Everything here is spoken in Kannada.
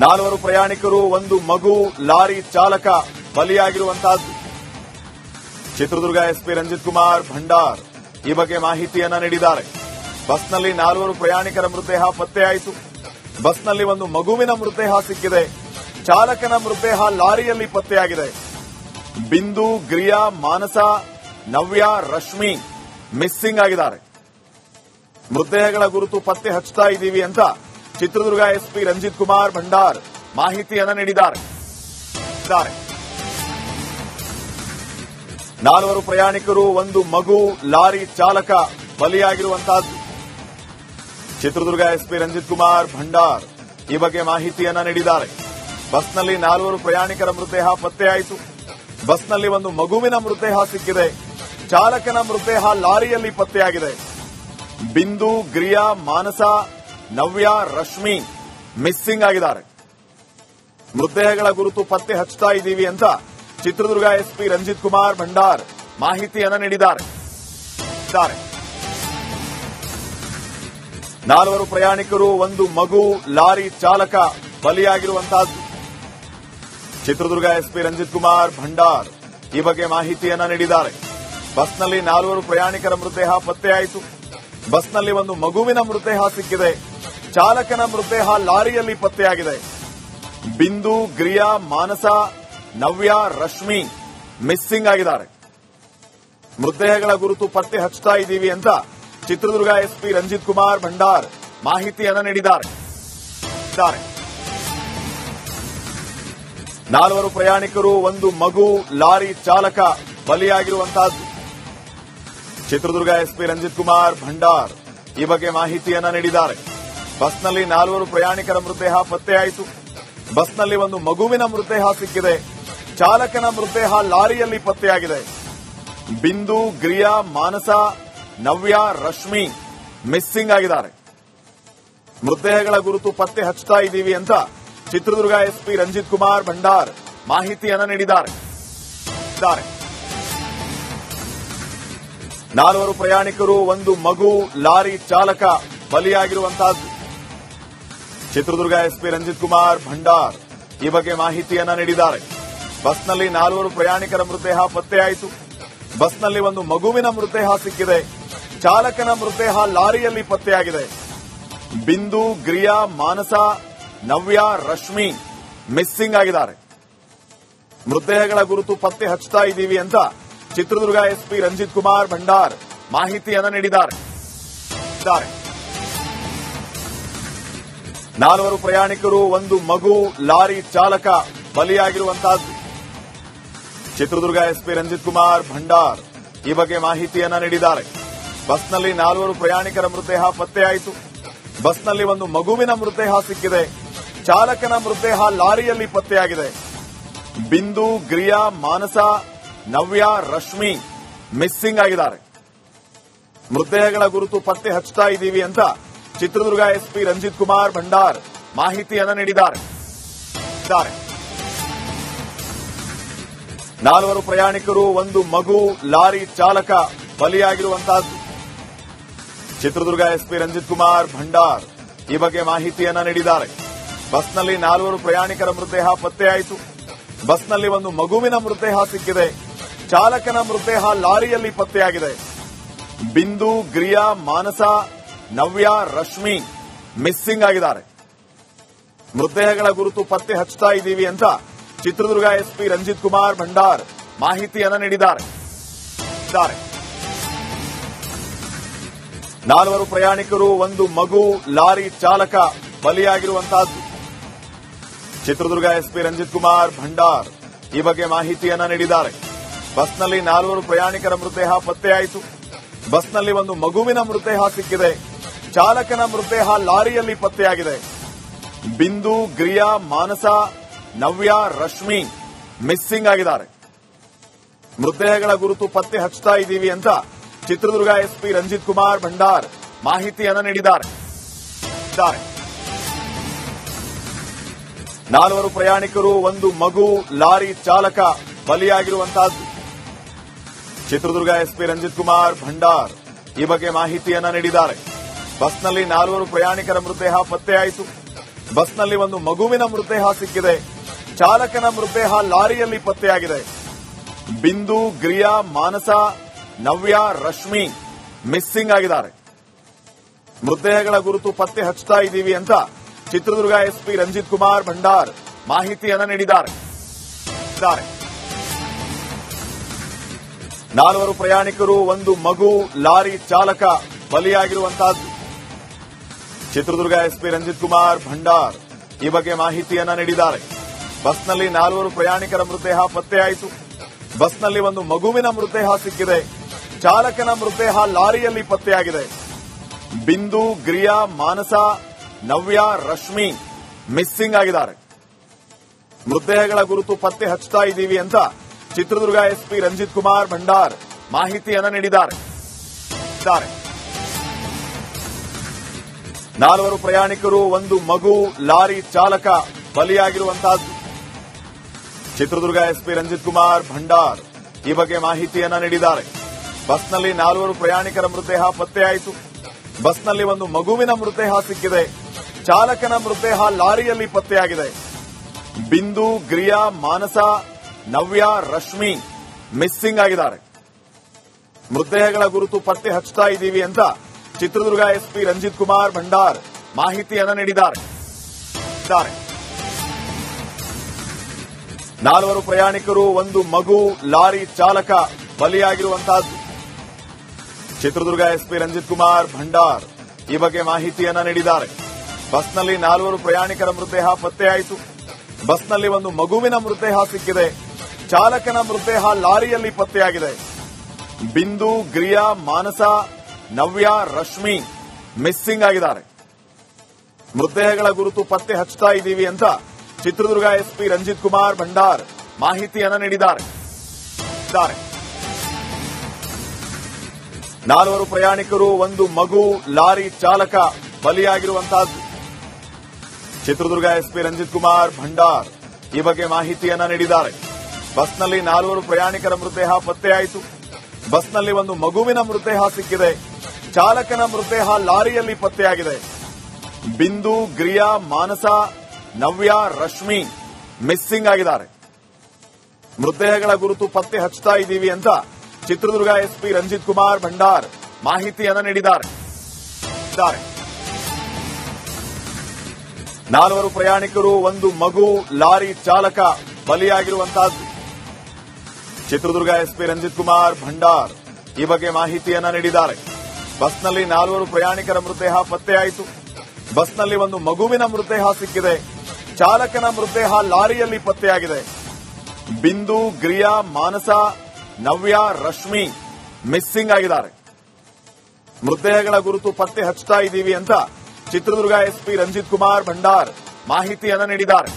4 ಪ್ರಯಾಣಿಕರು, 1 ಮಗು, ಲಾರಿ ಚಾಲಕ ಬಲಿಯಾಗಿರುವಂತಹದ್ದು. ಚಿತ್ರದುರ್ಗ ಎಸ್ಪಿ ರಂಜಿತ್ ಕುಮಾರ್ ಭಂಡಾರ್ ಈ ಬಗ್ಗೆ ಮಾಹಿತಿಯನ್ನ ನೀಡಿದ್ದಾರೆ. ಬಸ್ನಲ್ಲಿ 4 ಪ್ರಯಾಣಿಕರ ಮೃತದೇಹ ಪತ್ತೆಯಾಯಿತು. ಬಸ್ನಲ್ಲಿ 1 ಮಗುವಿನ ಮೃತದೇಹ ಸಿಕ್ಕಿದೆ. ಚಾಲಕನ ಮೃತದೇಹ ಲಾರಿಯಲ್ಲಿ ಪತ್ತೆಯಾಗಿದೆ. ಬಿಂದು, ಗ್ರಿಯಾ, ಮಾನಸ, ನವ್ಯ, ರಶ್ಮಿ ಮಿಸ್ಸಿಂಗ್ ಆಗಿದ್ದಾರೆ. ಮೃತದೇಹಗಳ ಗುರುತು ಪತ್ತೆ ಹಚ್ಚುತ್ತಾ ಇದ್ದೀವಿ ಅಂತ ಚಿತ್ರದುರ್ಗ ಎಸ್ಪಿ ರಂಜಿತ್ ಕುಮಾರ್ ಭಂಡಾರ್ ಮಾಹಿತಿಯನ್ನ ನೀಡಿದ್ದಾರೆ. 4 ಪ್ರಯಾಣಿಕರು, 1 ಮಗು, ಲಾರಿ ಚಾಲಕ ಬಲಿಯಾಗಿರುವಂತಹದ್ದು. ಚಿತ್ರದುರ್ಗ ಎಸ್ಪಿ ರಂಜಿತ್ ಕುಮಾರ್ ಭಂಡಾರ್ ಈ ಬಗ್ಗೆ ಮಾಹಿತಿಯನ್ನ ನೀಡಿದ್ದಾರೆ. ಬಸ್ನಲ್ಲಿ 4 ಪ್ರಯಾಣಿಕರ ಮೃತದೇಹ ಪತ್ತೆಯಾಯಿತು. ಬಸ್ನಲ್ಲಿ 1 ಮಗುವಿನ ಮೃತದೇಹ ಸಿಕ್ಕಿದೆ. ಚಾಲಕನ ಮೃತದೇಹ ಲಾರಿಯಲ್ಲಿ ಪತ್ತೆಯಾಗಿದೆ. ಬಿಂದು, ಗ್ರಿಯಾ, ಮಾನಸ, ನವ್ಯ, ರಶ್ಮಿ ಮಿಸ್ಸಿಂಗ್ ಆಗಿದ್ದಾರೆ. ಮೃತದೇಹಗಳ ಗುರುತು ಪತ್ತೆ ಹಚ್ಚುತ್ತಾ ಇದ್ದೀವಿ ಅಂತ ಚಿತ್ರದುರ್ಗ ಎಸ್ಪಿ ರಂಜಿತ್ ಕುಮಾರ್ ಭಂಡಾರ್ ಮಾಹಿತಿಯನ್ನ ನೀಡಿದ್ದಾರೆ. 4 ಪ್ರಯಾಣಿಕರು, 1 ಮಗು, ಲಾರಿ ಚಾಲಕ ಬಲಿಯಾಗಿರುವಂತಹದ್ದು. ಚಿತ್ರದುರ್ಗ ಎಸ್ಪಿ ರಂಜಿತ್ ಕುಮಾರ್ ಭಂಡಾರ್ ಈ ಬಗ್ಗೆ ಮಾಹಿತಿಯನ್ನ ನೀಡಿದ್ದಾರೆ. ಬಸ್ನಲ್ಲಿ 4 ಪ್ರಯಾಣಿಕರ ಮೃತದೇಹ ಪತ್ತೆಯಾಯಿತು. ಬಸ್ನಲ್ಲಿ 1 ಮಗುವಿನ ಮೃತದೇಹ ಸಿಕ್ಕಿದೆ. ಚಾಲಕನ ಮೃತದೇಹ ಲಾರಿಯಲ್ಲಿ ಪತ್ತೆಯಾಗಿದೆ. ಬಿಂದು, ಗ್ರಿಯಾ, ಮಾನಸ, ನವ್ಯ, ರಶ್ಮಿ ಮಿಸ್ಸಿಂಗ್ ಆಗಿದ್ದಾರೆ. ಮೃತದೇಹಗಳ ಗುರುತು ಪತ್ತೆ ಹಚ್ಚುತ್ತಾ ಇದ್ದೀವಿ ಅಂತ ಚಿತ್ರದುರ್ಗ ಎಸ್ಪಿ ರಂಜಿತ್ ಕುಮಾರ್ ಭಂಡಾರ್ ಮಾಹಿತಿಯನ್ನ ನೀಡಿದ್ದಾರೆ. 4 ಪ್ರಯಾಣಿಕರು, 1 ಮಗು, ಲಾರಿ ಚಾಲಕ ಬಲಿಯಾಗಿರುವಂತಹದ್ದು. ಚಿತ್ರದುರ್ಗ ಎಸ್ಪಿ ರಂಜಿತ್ ಕುಮಾರ್ ಭಂಡಾರ್ ಈ ಬಗ್ಗೆ ಮಾಹಿತಿಯನ್ನ ನೀಡಿದ್ದಾರೆ. ಬಸ್ನಲ್ಲಿ 4 ಪ್ರಯಾಣಿಕರ ಮೃತದೇಹ ಪತ್ತೆಯಾಯಿತು. ಬಸ್ನಲ್ಲಿ 1 ಮಗುವಿನ ಮೃತದೇಹ ಸಿಕ್ಕಿದೆ. ಚಾಲಕನ ಮೃತದೇಹ ಲಾರಿಯಲ್ಲಿ ಪತ್ತೆಯಾಗಿದೆ. ಬಿಂದು, ಗ್ರಿಯಾ, ಮಾನಸ, ನವ್ಯ, ರಶ್ಮಿ ಮಿಸ್ಸಿಂಗ್ ಆಗಿದ್ದಾರೆ. ಮೃತದೇಹಗಳ ಗುರುತು ಪತ್ತೆ ಹಚ್ಚುತ್ತಾ ಇದ್ದೀವಿ ಅಂತ ಚಿತ್ರದುರ್ಗ ಎಸ್ಪಿ ರಂಜಿತ್ ಕುಮಾರ್ ಭಂಡಾರ್ ಮಾಹಿತಿಯನ್ನ ನೀಡಿದ್ದಾರೆ. 4 ಪ್ರಯಾಣಿಕರು, 1 ಮಗು, ಲಾರಿ ಚಾಲಕ ಬಲಿಯಾಗಿರುವಂತಹದ್ದು. ಚಿತ್ರದುರ್ಗ ಎಸ್ಪಿ ರಂಜಿತ್ ಕುಮಾರ್ ಭಂಡಾರ್ ಈ ಬಗ್ಗೆ ಮಾಹಿತಿಯನ್ನ ನೀಡಿದ್ದಾರೆ. ಬಸ್ನಲ್ಲಿ 4 ಪ್ರಯಾಣಿಕರ ಮೃತದೇಹ ಪತ್ತೆಯಾಯಿತು. ಬಸ್ನಲ್ಲಿ 1 ಮಗುವಿನ ಮೃತದೇಹ ಸಿಕ್ಕಿದೆ. ಚಾಲಕನ ಮೃತದೇಹ ಲಾರಿಯಲ್ಲಿ ಪತ್ತೆಯಾಗಿದೆ. ಬಿಂದು, ಗ್ರಿಯಾ, ಮಾನಸ, ನವ್ಯ, ರಶ್ಮಿ ಮಿಸ್ಸಿಂಗ್ ಆಗಿದ್ದಾರೆ. ಮೃತದೇಹಗಳ ಗುರುತು ಪತ್ತೆ ಹಚ್ಚುತ್ತಾ ಇದ್ದೀವಿ ಅಂತ ಚಿತ್ರದುರ್ಗ ಎಸ್ಪಿ ರಂಜಿತ್ ಕುಮಾರ್ ಭಂಡಾರ್ ಮಾಹಿತಿಯನ್ನ ನೀಡಿದ್ದಾರೆ. 4 ಪ್ರಯಾಣಿಕರು, 1 ಮಗು, ಲಾರಿ ಚಾಲಕ ಬಲಿಯಾಗಿರುವಂತಹದ್ದು. ಚಿತ್ರದುರ್ಗ ಎಸ್ಪಿ ರಂಜಿತ್ ಕುಮಾರ್ ಭಂಡಾರ್ ಈ ಬಗ್ಗೆ ಮಾಹಿತಿಯನ್ನ ನೀಡಿದ್ದಾರೆ. ಬಸ್ನಲ್ಲಿ 4 ಪ್ರಯಾಣಿಕರ ಮೃತದೇಹ ಪತ್ತೆಯಾಯಿತು. ಬಸ್ನಲ್ಲಿ 1 ಮಗುವಿನ ಮೃತದೇಹ ಸಿಕ್ಕಿದೆ. ಚಾಲಕನ ಮೃತದೇಹ ಲಾರಿಯಲ್ಲಿ ಪತ್ತೆಯಾಗಿದೆ. ಬಿಂದು, ಗ್ರಿಯಾ, ಮಾನಸ, ನವ್ಯ, ರಶ್ಮಿ ಮಿಸ್ಸಿಂಗ್ ಆಗಿದ್ದಾರೆ. ಮೃತದೇಹಗಳ ಗುರುತು ಪತ್ತೆ ಹಚ್ಚುತ್ತಾ ಇದ್ದೀವಿ ಅಂತ ಚಿತ್ರದುರ್ಗ ಎಸ್ಪಿ ರಂಜಿತ್ ಕುಮಾರ್ ಭಂಡಾರ್ ಮಾಹಿತಿಯನ್ನ ನೀಡಿದ್ದಾರೆ. 4 ಪ್ರಯಾಣಿಕರು, 1 ಮಗು, ಲಾರಿ ಚಾಲಕ ಬಲಿಯಾಗಿರುವಂತಹದ್ದು. ಚಿತ್ರದುರ್ಗ ಎಸ್ಪಿ ರಂಜಿತ್ ಕುಮಾರ್ ಭಂಡಾರ್ ಈ ಬಗ್ಗೆ ಮಾಹಿತಿಯನ್ನ ನೀಡಿದ್ದಾರೆ. ಬಸ್ನಲ್ಲಿ 4 ಪ್ರಯಾಣಿಕರ ಮೃತದೇಹ ಪತ್ತೆಯಾಯಿತು. ಬಸ್ನಲ್ಲಿ 1 ಮಗುವಿನ ಮೃತದೇಹ ಸಿಕ್ಕಿದೆ. ಚಾಲಕನ ಮೃತದೇಹ ಲಾರಿಯಲ್ಲಿ ಪತ್ತೆಯಾಗಿದೆ. ಬಿಂದು, ಗ್ರಿಯಾ, ಮಾನಸ, ನವ್ಯ, ರಶ್ಮಿ ಮಿಸ್ಸಿಂಗ್ ಆಗಿದ್ದಾರೆ. ಮೃತದೇಹಗಳ ಗುರುತು ಪತ್ತೆ ಹಚ್ಚುತ್ತಾ ಇದ್ದೀವಿ ಅಂತ ಚಿತ್ರದುರ್ಗ ಎಸ್ಪಿ ರಂಜಿತ್ ಕುಮಾರ್ ಭಂಡಾರ್ ಮಾಹಿತಿಯನ್ನ ನೀಡಿದ್ದಾರೆ. 4 ಪ್ರಯಾಣಿಕರು, 1 ಮಗು, ಲಾರಿ ಚಾಲಕ ಬಲಿಯಾಗಿರುವಂತಹದ್ದು. ಚಿತ್ರದುರ್ಗ ಎಸ್ಪಿ ರಂಜಿತ್ ಕುಮಾರ್ ಭಂಡಾರ್ ಈ ಬಗ್ಗೆ ಮಾಹಿತಿಯನ್ನ ನೀಡಿದ್ದಾರೆ. ಬಸ್ನಲ್ಲಿ 4 ಪ್ರಯಾಣಿಕರ ಮೃತದೇಹ ಪತ್ತೆಯಾಯಿತು. ಬಸ್ನಲ್ಲಿ 1 ಮಗುವಿನ ಮೃತದೇಹ ಸಿಕ್ಕಿದೆ. ಚಾಲಕನ ಮೃತದೇಹ ಲಾರಿಯಲ್ಲಿ ಪತ್ತೆಯಾಗಿದೆ. ಬಿಂದು, ಗ್ರಿಯಾ, ಮಾನಸ, ನವ್ಯ, ರಶ್ಮಿ ಮಿಸ್ಸಿಂಗ್ ಆಗಿದ್ದಾರೆ. ಮೃತದೇಹಗಳ ಗುರುತು ಪತ್ತೆ ಹಚ್ಚುತ್ತಾ ಇದ್ದೀವಿ ಅಂತ ಚಿತ್ರದುರ್ಗ ಎಸ್ಪಿ ರಂಜಿತ್ ಕುಮಾರ್ ಭಂಡಾರ್ ಮಾಹಿತಿಯನ್ನ ನೀಡಿದ್ದಾರೆ. 4 ಪ್ರಯಾಣಿಕರು, 1 ಮಗು, ಲಾರಿ ಚಾಲಕ ಬಲಿಯಾಗಿರುವಂತಹದ್ದು. ಚಿತ್ರದುರ್ಗ ಎಸ್ಪಿ ರಂಜಿತ್ ಕುಮಾರ್ ಭಂಡಾರ್ ಈ ಬಗ್ಗೆ ಮಾಹಿತಿಯನ್ನ ನೀಡಿದ್ದಾರೆ. ಬಸ್ನಲ್ಲಿ 4 ಪ್ರಯಾಣಿಕರ ಮೃತದೇಹ ಪತ್ತೆಯಾಯಿತು. ಬಸ್ನಲ್ಲಿ ಒಂದು ಮಗುವಿನ ಮೃತದೇಹ ಸಿಕ್ಕಿದೆ. ಚಾಲಕನ ಮೃತದೇಹ ಲಾರಿಯಲ್ಲಿ ಪತ್ತೆಯಾಗಿದೆ. ಬಿಂದು, ಗ್ರಿಯಾ, ಮಾನಸ, ನವ್ಯ, ರಶ್ಮಿ ಮಿಸ್ಸಿಂಗ್ ಆಗಿದ್ದಾರೆ. ಮೃತದೇಹಗಳ ಗುರುತು ಪತ್ತೆ ಹಚ್ಚುತ್ತಾ ಇದ್ದೀವಿ ಅಂತ ಚಿತ್ರದುರ್ಗ ಎಸ್ಪಿ ರಂಜಿತ್ ಕುಮಾರ್ ಭಂಡಾರ್ ಮಾಹಿತಿಯನ್ನು ನೀಡಿದ್ದಾರೆ. 4 ಪ್ರಯಾಣಿಕರು, ಒಂದು ಮಗು, ಲಾರಿ ಚಾಲಕ ಬಲಿಯಾಗಿರುವಂತಹದ್ದು. ಚಿತ್ರದುರ್ಗ ಎಸ್ಪಿ ರಂಜಿತ್ ಕುಮಾರ್ ಭಂಡಾರ್ ಈ ಬಗ್ಗೆ ಮಾಹಿತಿಯನ್ನು ನೀಡಿದ್ದಾರೆ. ಬಸ್ನಲ್ಲಿ 4 ಪ್ರಯಾಣಿಕರ ಮೃತದೇಹ ಪತ್ತೆಯಾಯಿತು. ಬಸ್ನಲ್ಲಿ ಒಂದು ಮಗುವಿನ ಮೃತದೇಹ ಸಿಕ್ಕಿದೆ. ಚಾಲಕನ ಮೃತದೇಹ ಲಾರಿಯಲ್ಲಿ ಪತ್ತೆಯಾಗಿದೆ. ಬಿಂದು, ಗ್ರಿಯಾ, ಮಾನಸ, ನವ್ಯ, ರಶ್ಮಿ ಮಿಸ್ಸಿಂಗ್ ಆಗಿದ್ದಾರೆ. ಮೃತದೇಹಗಳ ಗುರುತು ಪತ್ತೆ ಹಚ್ಚುತ್ತಾ ಇದ್ದೀವಿ ಅಂತ ಚಿತ್ರದುರ್ಗ ಎಸ್ಪಿ ರಂಜಿತ್ ಕುಮಾರ್ ಭಂಡಾರ್ ಮಾಹಿತಿಯನ್ನು ನೀಡಿದ್ದಾರೆ. 4 ಪ್ರಯಾಣಿಕರು, ಒಂದು ಮಗು, ಲಾರಿ ಚಾಲಕ ಬಲಿಯಾಗಿರುವಂತಹದ್ದು. ಚಿತ್ರದುರ್ಗ ಎಸ್ಪಿ ರಂಜಿತ್ ಕುಮಾರ್ ಭಂಡಾರ್ ಈ ಬಗ್ಗೆ ಮಾಹಿತಿಯನ್ನು ನೀಡಿದ್ದಾರೆ. ಬಸ್ನಲ್ಲಿ 4 ಪ್ರಯಾಣಿಕರ ಮೃತದೇಹ ಪತ್ತೆಯಾಯಿತು. ಬಸ್ನಲ್ಲಿ ಒಂದು ಮಗುವಿನ ಮೃತದೇಹ ಸಿಕ್ಕಿದೆ. ಚಾಲಕನ ಮೃತದೇಹ ಲಾರಿಯಲ್ಲಿ ಪತ್ತೆಯಾಗಿದೆ. ಬಿಂದು, ಗ್ರಿಯಾ, ಮಾನಸ, ನವ್ಯ, ರಶ್ಮಿ ಮಿಸ್ಸಿಂಗ್ ಆಗಿದ್ದಾರೆ. ಮೃತದೇಹಗಳ ಗುರುತು ಪತ್ತೆ ಹಚ್ಚುತ್ತಾ ಇದ್ದೀವಿ ಅಂತ ಚಿತ್ರದುರ್ಗ ಎಸ್ಪಿ ರಂಜಿತ್ ಕುಮಾರ್ ಭಂಡಾರ್ ಮಾಹಿತಿಯನ್ನು ನೀಡಿದ್ದಾರೆ. 4 ಪ್ರಯಾಣಿಕರು, ಒಂದು ಮಗು, ಲಾರಿ ಚಾಲಕ ಬಲಿಯಾಗಿರುವಂತಹದ್ದು. ಚಿತ್ರದುರ್ಗ ಎಸ್ಪಿ ರಂಜಿತ್ ಕುಮಾರ್ ಭಂಡಾರ್ ಈ ಬಗ್ಗೆ ಮಾಹಿತಿಯನ್ನು ನೀಡಿದ್ದಾರೆ. ಬಸ್ನಲ್ಲಿ 4 ಪ್ರಯಾಣಿಕರ ಮೃತದೇಹ ಪತ್ತೆಯಾಯಿತು. ಬಸ್ನಲ್ಲಿ ಒಂದು ಮಗುವಿನ ಮೃತದೇಹ ಸಿಕ್ಕಿದೆ. ಚಾಲಕನ ಮೃತದೇಹ ಲಾರಿಯಲ್ಲಿ ಪತ್ತೆಯಾಗಿದೆ. ಬಿಂದು, ಗ್ರಿಯಾ, ಮಾನಸ, ನವ್ಯ, ರಶ್ಮಿ ಮಿಸ್ಸಿಂಗ್ ಆಗಿದ್ದಾರೆ. ಮೃತದೇಹಗಳ ಗುರುತು ಪತ್ತೆ ಹಚ್ಚುತ್ತಾ ಇದ್ದೀವಿ ಅಂತ ಚಿತ್ರದುರ್ಗ ಎಸ್ಪಿ ರಂಜಿತ್ ಕುಮಾರ್ ಭಂಡಾರ್ ಮಾಹಿತಿಯನ್ನು ನೀಡಿದ್ದಾರೆ. 4 ಪ್ರಯಾಣಿಕರು, ಒಂದು ಮಗು, ಲಾರಿ ಚಾಲಕ ಬಲಿಯಾಗಿರುವಂತಹದ್ದು. ಚಿತ್ರದುರ್ಗ ಎಸ್ಪಿ ರಂಜಿತ್ ಕುಮಾರ್ ಭಂಡಾರ್ ಈ ಬಗ್ಗೆ ಮಾಹಿತಿಯನ್ನು ನೀಡಿದ್ದಾರೆ. ಬಸ್ನಲ್ಲಿ 4 ಪ್ರಯಾಣಿಕರ ಮೃತದೇಹ ಪತ್ತೆಯಾಯಿತು. ಬಸ್ನಲ್ಲಿ ಒಂದು ಮಗುವಿನ ಮೃತದೇಹ ಸಿಕ್ಕಿದೆ. ಚಾಲಕನ ಮೃತದೇಹ ಲಾರಿಯಲ್ಲಿ ಪತ್ತೆಯಾಗಿದೆ. ಬಿಂದು, ಗ್ರಿಯಾ, ಮಾನಸ, ನವ್ಯ, ರಶ್ಮಿ ಮಿಸ್ಸಿಂಗ್ ಆಗಿದ್ದಾರೆ. ಮೃತದೇಹಗಳ ಗುರುತು ಪತ್ತೆ ಹಚ್ಚುತ್ತಾ ಇದ್ದೀವಿ ಅಂತ ಚಿತ್ರದುರ್ಗ ಎಸ್ಪಿ ರಂಜಿತ್ ಕುಮಾರ್ ಭಂಡಾರ್ ಮಾಹಿತಿಯನ್ನು ನೀಡಿದ್ದಾರೆ. 4 ಪ್ರಯಾಣಿಕರು, ಒಂದು ಮಗು, ಲಾರಿ ಚಾಲಕ ಬಲಿಯಾಗಿರುವಂತಹದ್ದು. ಚಿತ್ರದುರ್ಗ ಎಸ್ಪಿ ರಂಜಿತ್ ಕುಮಾರ್ ಭಂಡಾರ್ ಈ ಬಗ್ಗೆ ಮಾಹಿತಿಯನ್ನು ನೀಡಿದ್ದಾರೆ. ಬಸ್ನಲ್ಲಿ 4 ಪ್ರಯಾಣಿಕರ ಮೃತದೇಹ ಪತ್ತೆಯಾಯಿತು. ಬಸ್ನಲ್ಲಿ ಒಂದು ಮಗುವಿನ ಮೃತದೇಹ ಸಿಕ್ಕಿದೆ. ಚಾಲಕನ ಮೃತದೇಹ ಲಾರಿಯಲ್ಲಿ ಪತ್ತೆಯಾಗಿದೆ. ಬಿಂದು, ಗ್ರಿಯಾ, ಮಾನಸ, ನವ್ಯ, ರಶ್ಮಿ ಮಿಸ್ಸಿಂಗ್ ಆಗಿದ್ದಾರೆ. ಮೃತದೇಹಗಳ ಗುರುತು ಪತ್ತೆ ಹಚ್ಚುತ್ತಾ ಇದ್ದೀವಿ ಅಂತ ಚಿತ್ರದುರ್ಗ ಎಸ್ಪಿ ರಂಜಿತ್ ಕುಮಾರ್ ಭಂಡಾರ್ ಮಾಹಿತಿಯನ್ನು ನೀಡಿದ್ದಾರೆ.